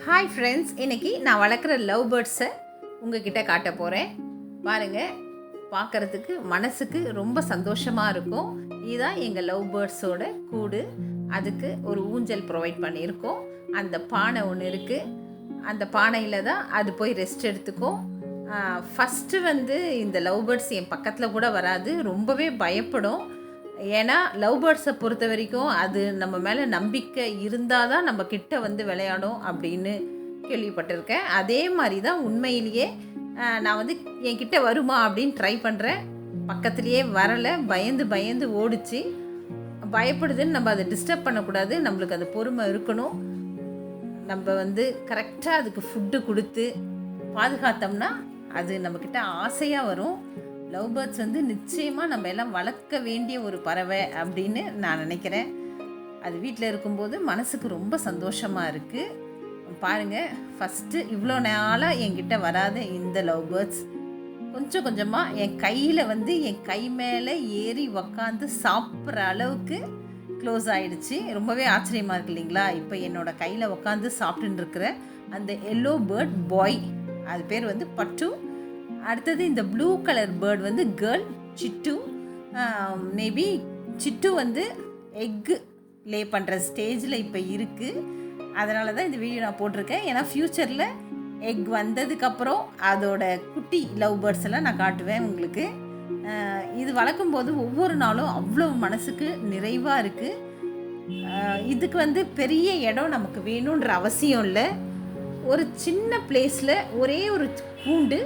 Hi friends, இன்றைக்கி நான் வளர்க்குற லவ் பேர்ட்ஸை உங்ககிட்ட காட்ட போகிறேன். பாருங்கள், பார்க்குறதுக்கு மனசுக்கு ரொம்ப சந்தோஷமாக இருக்கும். இதுதான் எங்கள் லவ் பேர்ட்ஸோட கூடு. அதுக்கு ஒரு ஊஞ்சல் ப்ரொவைட் பண்ணியிருக்கோம். அந்த பானை ஒன்று இருக்குது. அந்த பானையில் தான் அது போய் ரெஸ்ட் எடுத்துக்கும். ஃபஸ்ட்டு இந்த லவ் பேர்ட்ஸ் என் பக்கத்தில் கூட வராது, ரொம்பவே பயப்படும். ஏன்னா லவ் பேர்ட்ஸை பொறுத்த வரைக்கும் அது நம்ம மேலே நம்பிக்கை இருந்தால் தான் நம்ம கிட்ட விளையாடும் அப்படின்னு கேள்விப்பட்டிருக்கேன். அதே மாதிரி தான் உண்மையிலேயே நான் என்கிட்ட வருமா அப்படின்னு ட்ரை பண்ணுறேன். பக்கத்துலேயே வரலை, பயந்து பயந்து ஓடிச்சு. பயப்படுதுன்னு நம்ம அதை டிஸ்டர்ப் பண்ணக்கூடாது. நம்மளுக்கு அந்த பொறுமை இருக்கணும். நம்ம கரெக்டாக அதுக்கு ஃபுட்டு கொடுத்து பாதுகாத்தோம்னா அது நம்மக்கிட்ட ஆசையாக வரும். லவ் பேர்ட்ஸ் நிச்சயமாக நம்ம எல்லாம் வளர்க்க வேண்டிய ஒரு பறவை அப்படின்னு நான் நினைக்கிறேன். அது வீட்டில் இருக்கும்போது மனசுக்கு ரொம்ப சந்தோஷமாக இருக்குது. பாருங்கள், ஃபஸ்ட்டு இவ்வளோ நாளாக என்கிட்ட வராத இந்த லவ் பேர்ட்ஸ் கொஞ்சம் கொஞ்சமாக என் கையில் என் கை மேலே ஏறி உக்காந்து சாப்பிட்ற அளவுக்கு க்ளோஸ் ஆகிடுச்சு. ரொம்பவே ஆச்சரியமாக இருக்குது இல்லைங்களா? இப்போ என்னோடய கையில் உக்காந்து சாப்பிட்டுன்னு இருக்கிற அந்த எல்லோ பேர்ட் பாய், அது பேர் பட்டு. அடுத்தது இந்த ப்ளூ கலர் பேர்ட் கேர்ள் சிட்டு. மேபி சிட்டு எக்கு லே பண்ணுற ஸ்டேஜில் இப்போ இருக்குது. அதனால தான் இந்த வீடியோ நான் போட்டிருக்கேன். ஏன்னா ஃப்யூச்சரில் எக் வந்ததுக்கப்புறம் அதோட குட்டி லவ் பேர்ட்ஸ் எல்லாம் நான் காட்டுவேன் உங்களுக்கு. இது வளர்க்கும்போது ஒவ்வொரு நாளும் அவ்வளோ மனசுக்கு நிறைவாக இருக்குது. இதுக்கு பெரிய இடம் நமக்கு வேணுன்ற அவசியம் இல்லை. ஒரு சின்ன பிளேஸில் ஒரே ஒரு கூண்டு,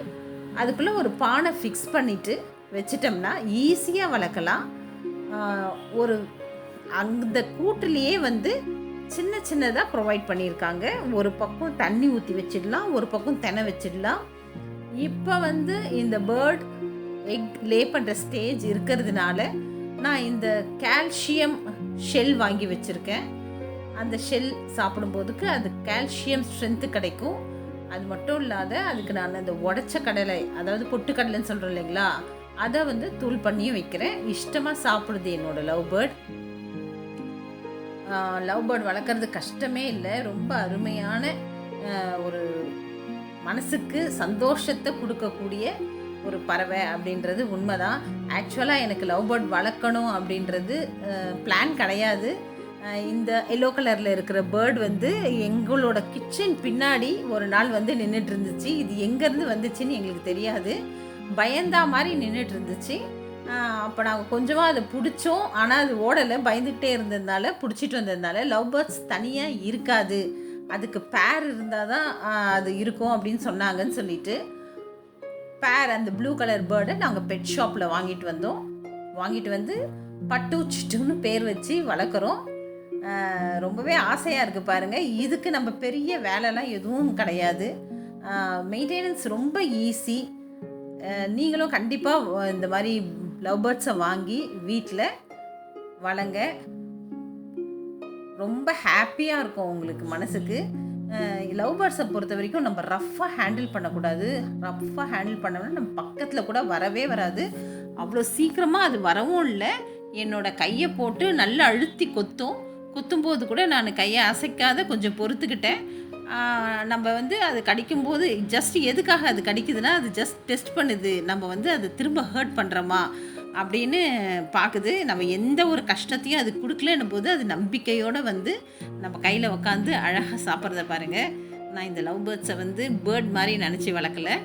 அதுக்குள்ளே ஒரு பானை ஃபிக்ஸ் பண்ணிவிட்டு வச்சிட்டோம்னா ஈஸியாக வளர்க்கலாம். ஒரு அந்த கூட்டுலேயே சின்ன சின்னதாக ப்ரொவைட் பண்ணியிருக்காங்க. ஒரு பக்கம் தண்ணி ஊற்றி வச்சிடலாம், ஒரு பக்கம் தெனை வச்சிடலாம். இப்போ இந்த பேர்ட் எக் லே பண்ணுற ஸ்டேஜ் இருக்கிறதுனால நான் இந்த கால்சியம் ஷெல் வாங்கி வச்சுருக்கேன். அந்த ஷெல் சாப்பிடும்போதுக்கு அது கால்சியம் ஸ்ட்ரென்த்து கிடைக்கும். அது மட்டும் இல்லாத அதுக்கு நான் அந்த உடச்ச கடலை, அதாவது பொட்டுக்கடலைன்னு சொல்கிறோம் இல்லைங்களா, அதை தூள் பண்ணியும் வைக்கிறேன். இஷ்டமாக சாப்பிடுது என்னோடய லவ் பேர்ட். லவ் பேர்ட் வளர்க்குறது கஷ்டமே இல்லை. ரொம்ப அருமையான ஒரு மனசுக்கு சந்தோஷத்தை கொடுக்கக்கூடிய ஒரு பறவை அப்படின்றது உண்மைதான். ஆக்சுவலாக எனக்கு லவ் பேர்ட் வளர்க்கணும் அப்படின்றது பிளான் கிடையாது. இந்த எல்லோ கலரில் இருக்கிற பேர்டு எங்களோட கிச்சன் பின்னாடி ஒரு நாள் நின்றுட்டு இருந்துச்சு. இது எங்கேருந்து வந்துச்சுன்னு எங்களுக்கு தெரியாது. பயந்தா மாதிரி நின்றுட்டு இருந்துச்சு. அப்போ நாங்கள் கொஞ்சமாக அதை பிடிச்சோம். ஆனால் அது ஓடலை, பயந்துக்கிட்டே இருந்ததுனால பிடிச்சிட்டு வந்ததுனால. லவ் பேர்ட்ஸ் தனியாக இருக்காது, அதுக்கு பேர் இருந்தால் தான் அது இருக்கும் அப்படின்னு சொன்னாங்கன்னு சொல்லிட்டு பேர் அந்த ப்ளூ கலர் பேர்டை நாங்கள் பெட் ஷாப்பில் வாங்கிட்டு வந்து பட்டு சிட்டுன்னு பேர் வச்சு வளர்க்குறோம். ரொம்பவே ஆசையாக இருக்குது பாருங்கள். இதுக்கு நம்ம பெரிய வேலைலாம் எதுவும் கிடையாது. மெயின்டெனன்ஸ் ரொம்ப ஈஸி. நீங்களும் கண்டிப்பாக இந்த மாதிரி லவ் பேர்ட்ஸை வாங்கி வீட்டில் வளங்க. ரொம்ப ஹாப்பியாக இருக்கும் உங்களுக்கு மனசுக்கு. லவ் பேர்ட்ஸை பொறுத்த வரைக்கும் நம்ம ரஃப்பாக ஹேண்டில் பண்ணக்கூடாது. ரஃப்பாக ஹேண்டில் பண்ணோம்னா நம்ம பக்கத்தில் கூட வரவே வராது. அவ்வளோ சீக்கிரமாக அது வரவும் இல்லை. என்னோடய கையை போட்டு நல்லா அழுத்தி கொத்தும்போது கூட நான் கையை அசைக்காத கொஞ்சம் பொறுத்துக்கிட்டேன். நம்ம அது கடிக்கும்போது ஜஸ்ட் எதுக்காக அது கடிக்குதுன்னா, அது ஜஸ்ட் டெஸ்ட் பண்ணுது, நம்ம அதை திரும்ப ஹர்ட் பண்ணுறோமா அப்படின்னு பார்க்குது. நம்ம எந்த ஒரு கஷ்டத்தையும் அது கொடுக்கலன்னும் போது அது நம்பிக்கையோடு நம்ம கையில் உக்காந்து அழகாக சாப்பிட்றத பாருங்கள். நான் இந்த லவ் பேர்ட்ஸை பேர்ட் மாதிரி நினச்சி வளர்க்கலை.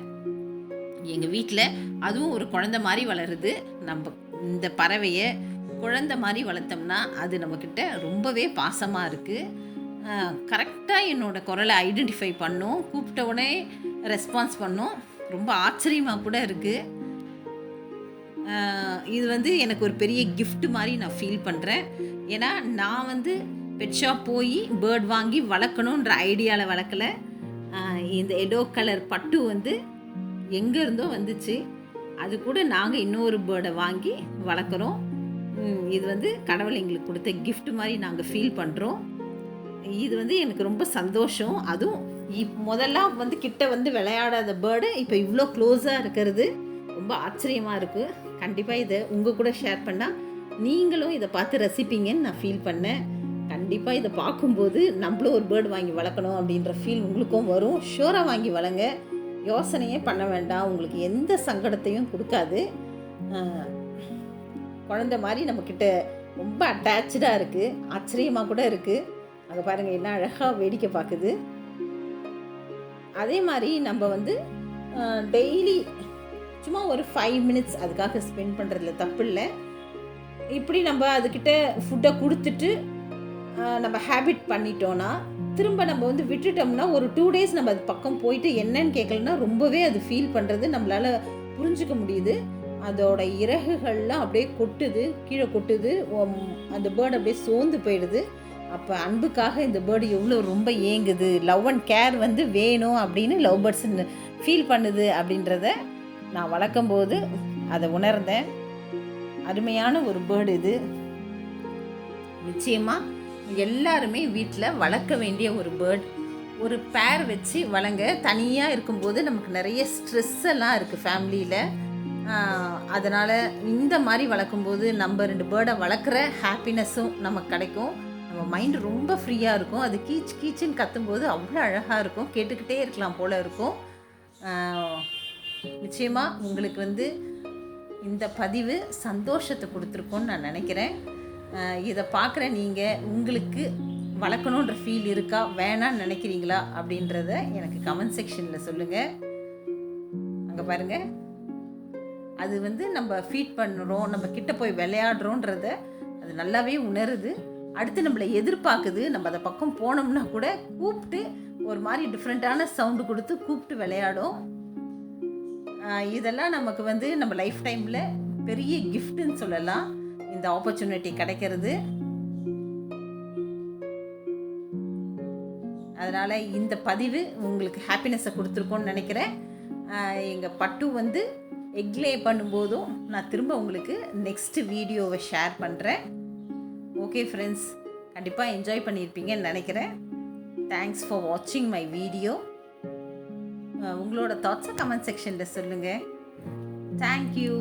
எங்கள் வீட்டில் அதுவும் ஒரு குழந்த மாதிரி வளருது. நம்ம இந்த பறவையை குழந்த மாதிரி வளர்த்தோம்னா அது நம்மக்கிட்ட ரொம்பவே பாசமாக இருக்குது. கரெக்டாக என்னோடய குரலை ஐடென்டிஃபை பண்ணும், கூப்பிட்ட உடனே ரெஸ்பான்ஸ் பண்ணும். ரொம்ப ஆச்சரியமாக கூட இருக்குது. இது எனக்கு ஒரு பெரிய கிஃப்ட் மாதிரி நான் ஃபீல் பண்ணுறேன். ஏன்னா நான் பெட் ஷாப் போய் பேர்ட் வாங்கி வளர்க்கணுன்ற ஐடியாவில் வளர்க்கலை. இந்த எல்லோ கலர் பட்டு எங்கே இருந்தோ வந்துச்சு. அது கூட நாங்கள் இன்னொரு பேர்டை வாங்கி வளர்க்குறோம். இது கடவுள் எங்களுக்கு கொடுத்த கிஃப்ட் மாதிரி நாங்கள் ஃபீல் பண்ணுறோம். இது எனக்கு ரொம்ப சந்தோஷம். அதுவும் முதல்ல கிட்ட விளையாடாத பேர்டு இப்போ இவ்வளோ க்ளோஸாக இருக்கிறது ரொம்ப ஆச்சரியமாக இருக்குது. கண்டிப்பாக இதை உங்கள் கூட ஷேர் பண்ணால் நீங்களும் இதை பார்த்து ரசிப்பீங்கன்னு நான் ஃபீல் பண்ணேன். கண்டிப்பாக இதை பார்க்கும்போது நம்மளும் ஒரு பேர்டு வாங்கி வளர்க்கணும் அப்படின்ற ஃபீல் உங்களுக்கும் வரும். ஷூராக வாங்கி வளங்க, யோசனையே பண்ண வேண்டாம், உங்களுக்கு எந்த சங்கடத்தையும் கொடுக்காது. குழந்த மாதிரி நம்மக்கிட்ட ரொம்ப அட்டாச்சாக இருக்குது, ஆச்சரியமாக கூட இருக்குது. அங்கே பாருங்கள் என்ன அழகாக வேடிக்கை பார்க்குது. அதே மாதிரி நம்ம வந்து டெய்லி சும்மா ஒரு 5 மினிட்ஸ் அதுக்காக ஸ்பெண்ட் பண்ணுறதுல தப்பு இல்லை. இப்படி நம்ம அதுக்கிட்ட ஃபுட்டை கொடுத்துட்டு நம்ம ஹேபிட் பண்ணிட்டோன்னா, திரும்ப நம்ம வந்து விட்டுட்டோம்னா ஒரு 2 டேஸ் நம்ம அது பக்கம் போயிட்டு என்னன்னு கேட்கலன்னா ரொம்பவே அது ஃபீல் பண்ணுறது நம்மளால் புரிஞ்சுக்க முடியுது. அதோட இறகுகள்லாம் அப்படியே கொட்டுது, கீழே கொட்டுது, அந்த பேர்டு அப்படியே சோர்ந்து போயிடுது. அப்போ அன்புக்காக இந்த பேர்டு எவ்வளோ ரொம்ப ஏங்குது, லவ் அண்ட் கேர் வந்து வேணும் அப்படின்னு லவ் பேர்ட்ஸ்ன்னு ஃபீல் பண்ணுது அப்படின்றத நான் வளர்க்கும்போது அதை உணர்ந்தேன். அருமையான ஒரு பேர்டு இது. நிச்சயமாக எல்லாருமே வீட்டில் வளர்க்க வேண்டிய ஒரு பேர்டு. ஒரு பேர் வச்சு வளங்க. தனியாக இருக்கும்போது நமக்கு நிறைய ஸ்ட்ரெஸ் எல்லாம் இருக்குது ஃபேமிலியில். அதனால் இந்த மாதிரி வளர்க்கும்போது நம்ம 2 பேர்டை வளர்க்குற ஹாப்பினஸ்ஸும் நமக்கு கிடைக்கும். நம்ம மைண்டு ரொம்ப ஃப்ரீயாக இருக்கும். அது கீச் கீச்சுன்னு கத்தும்போது அவ்வளோ அழகாக இருக்கும், கேட்டுக்கிட்டே இருக்கலாம் போல் இருக்கும். நிச்சயமாக உங்களுக்கு வந்து இந்த பதிவு சந்தோஷத்தை கொடுத்துருக்கோன்னு நான் நினைக்கிறேன். இதை பார்க்குற நீங்கள் உங்களுக்கு வளர்க்கணுன்ற ஃபீல் இருக்கா, வேணான்னு நினைக்கிறீங்களா அப்படின்றத எனக்கு கமெண்ட் செக்ஷனில் சொல்லுங்கள். அங்கே பாருங்கள், அது வந்து நம்ம ஃபீட் பண்ணுறோம், நம்ம கிட்ட போய் விளையாடுறோன்றத அது நல்லாவே உணருது. அடுத்து நம்மளை எதிர்பார்க்குது. நம்ம அதை பக்கம் போனோம்னா கூட கூப்பிட்டு ஒரு மாதிரி டிஃப்ரெண்ட்டான சவுண்டு கொடுத்து கூப்பிட்டு விளையாடும். இதெல்லாம் நமக்கு வந்து நம்ம லைஃப் டைமில் பெரிய கிஃப்ட்டுன்னு சொல்லலாம், இந்த ஆப்பர்ச்சுனிட்டி கிடைக்கிறது. அதனால் இந்த பதிவு உங்களுக்கு ஹாப்பினஸை கொடுத்துருக்கோன்னு நினைக்கிறேன். எங்கள் பட்டு வந்து எக்லே பண்ணும்போதும் நான் திரும்ப உங்களுக்கு நெக்ஸ்ட் வீடியோவை ஷேர் பண்ணுறேன். ஓகே ஃப்ரெண்ட்ஸ், கண்டிப்பாக என்ஜாய் பண்ணியிருப்பீங்கன்னு நினைக்கிறேன். தேங்க்ஸ் ஃபார் வாட்சிங் மை வீடியோ. உங்களோட தாட்ஸை கமெண்ட் செக்ஷனில் சொல்லுங்கள். தேங்க்யூ.